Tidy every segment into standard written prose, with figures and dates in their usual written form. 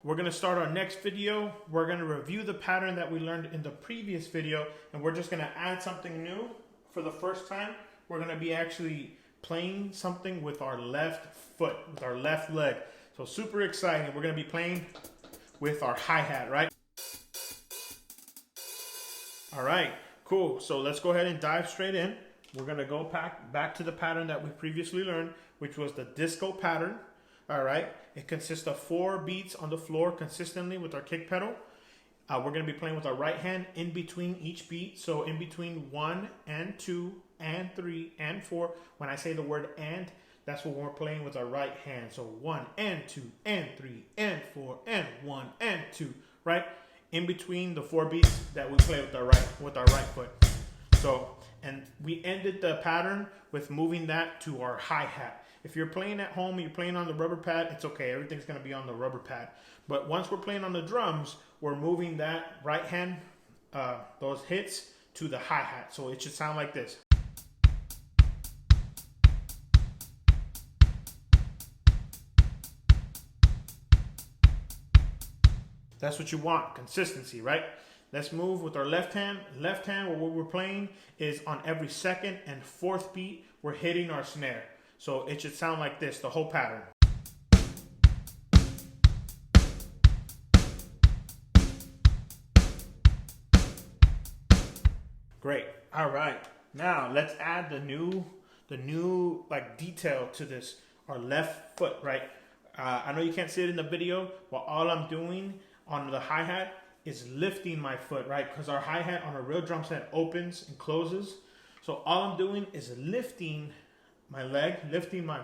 We're going to start our next video. We're going to review the pattern that we learned in the previous video, and we're just going to add something new for the first time. We're going to be actually playing something with our left foot, with our left leg. So super exciting. We're going to be playing with our hi-hat, right? All right, cool. So let's go ahead and dive straight in. We're going to go back to the pattern that we previously learned, which was the disco pattern. All right, it consists of 4 beats on the floor consistently with our kick pedal. We're going to be playing with our right hand in between each beat. So in between 1 and 2 and 3 and 4. When I say the word and, that's when we're playing with our right hand. So 1 and 2 and 3 and 4 and 1 and 2, right? In between the 4 beats that we play with our right foot. So, and we ended the pattern with moving that to our hi-hat. If you're playing at home, you're playing on the rubber pad, it's okay. Everything's going to be on the rubber pad. But once we're playing on the drums, we're moving that right hand, those hits, to the hi-hat. So it should sound like this. That's what you want, consistency, right? Let's move with our left hand. Left hand, what we're playing is on every 2nd and 4th beat, we're hitting our snare. So it should sound like this, the whole pattern. Great. All right. Now let's add the new like detail to this, our left foot, right? I know you can't see it in the video, but all I'm doing on the hi-hat is lifting my foot, right? Because our hi-hat on a real drum set opens and closes. So all I'm doing is lifting my leg, lifting my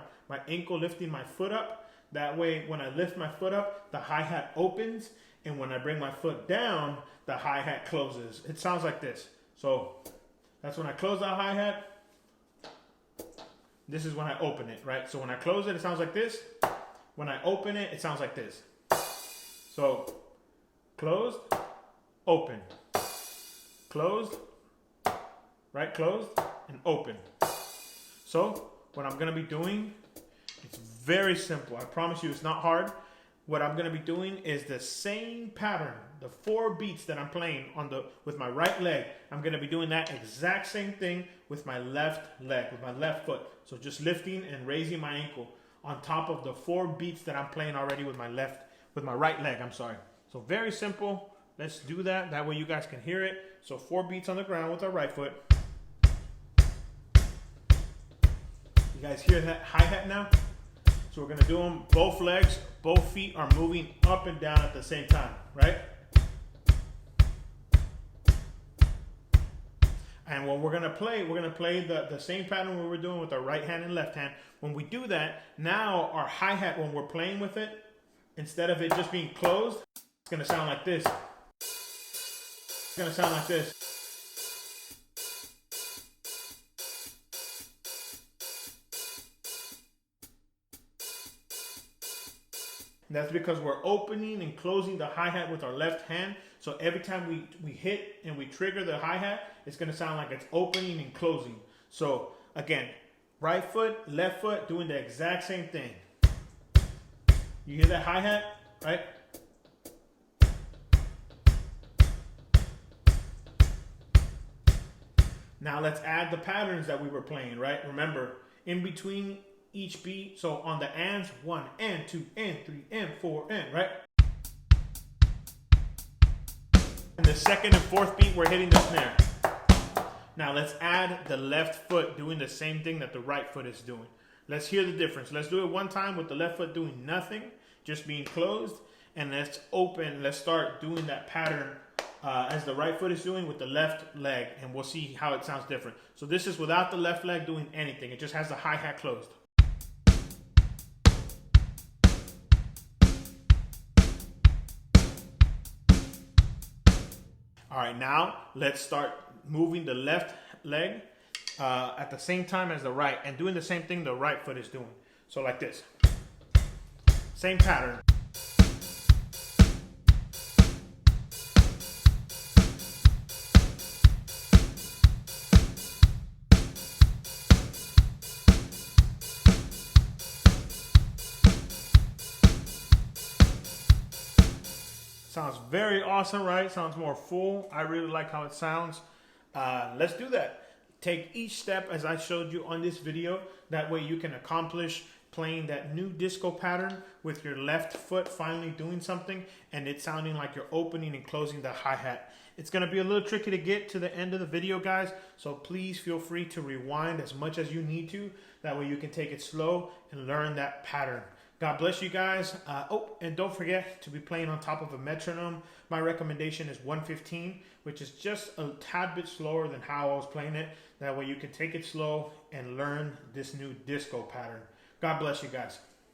ankle, lifting my foot up. That way, when I lift my foot up, the hi-hat opens. And when I bring my foot down, the hi-hat closes. It sounds like this. So that's when I close the hi-hat. This is when I open it, right? So when I close it, it sounds like this. When I open it, it sounds like this. So closed, open, closed, right, closed, and open. So what I'm going to be doing, it's very simple. I promise you it's not hard. What I'm going to be doing is the same pattern, the 4 beats that I'm playing with my right leg. I'm going to be doing that exact same thing with my left leg, with my left foot. So just lifting and raising my ankle on top of the 4 beats that I'm playing already with my right leg, I'm sorry. So very simple. Let's do that. That way you guys can hear it. So 4 beats on the ground with our right foot. You guys hear that hi-hat now? So we're going to do them, both legs, both feet are moving up and down at the same time, right? And when we're going to play the same pattern we were doing with our right hand and left hand. When we do that, now our hi-hat, when we're playing with it, instead of it just being closed, it's going to sound like this. It's going to sound like this. And that's because we're opening and closing the hi-hat with our left hand. So every time we hit and we trigger the hi-hat, it's going to sound like it's opening and closing. So again, right foot, left foot, doing the exact same thing. You hear that hi-hat, right? Now let's add the patterns that we were playing, right? Remember, in between each beat, so on the ands, 1 and 2 and 3 and 4 and, right? And the 2nd and 4th beat, we're hitting the snare. Now let's add the left foot doing the same thing that the right foot is doing. Let's hear the difference. Let's do it one time with the left foot doing nothing, just being closed. And let's open, let's start doing that pattern as the right foot is doing with the left leg. And we'll see how it sounds different. So this is without the left leg doing anything. It just has the hi-hat closed. All right, now let's start moving the left leg at the same time as the right and doing the same thing the right foot is doing. So like this. Same pattern. Sounds very awesome, right? Sounds more full. I really like how it sounds. Let's do that. Take each step as I showed you on this video. That way you can accomplish playing that new disco pattern with your left foot finally doing something and it sounding like you're opening and closing the hi-hat. It's going to be a little tricky to get to the end of the video, guys, so please feel free to rewind as much as you need to. That way you can take it slow and learn that pattern. God bless you guys. Oh, and don't forget to be playing on top of a metronome. My recommendation is 115, which is just a tad bit slower than how I was playing it. That way you can take it slow and learn this new disco pattern. God bless you guys.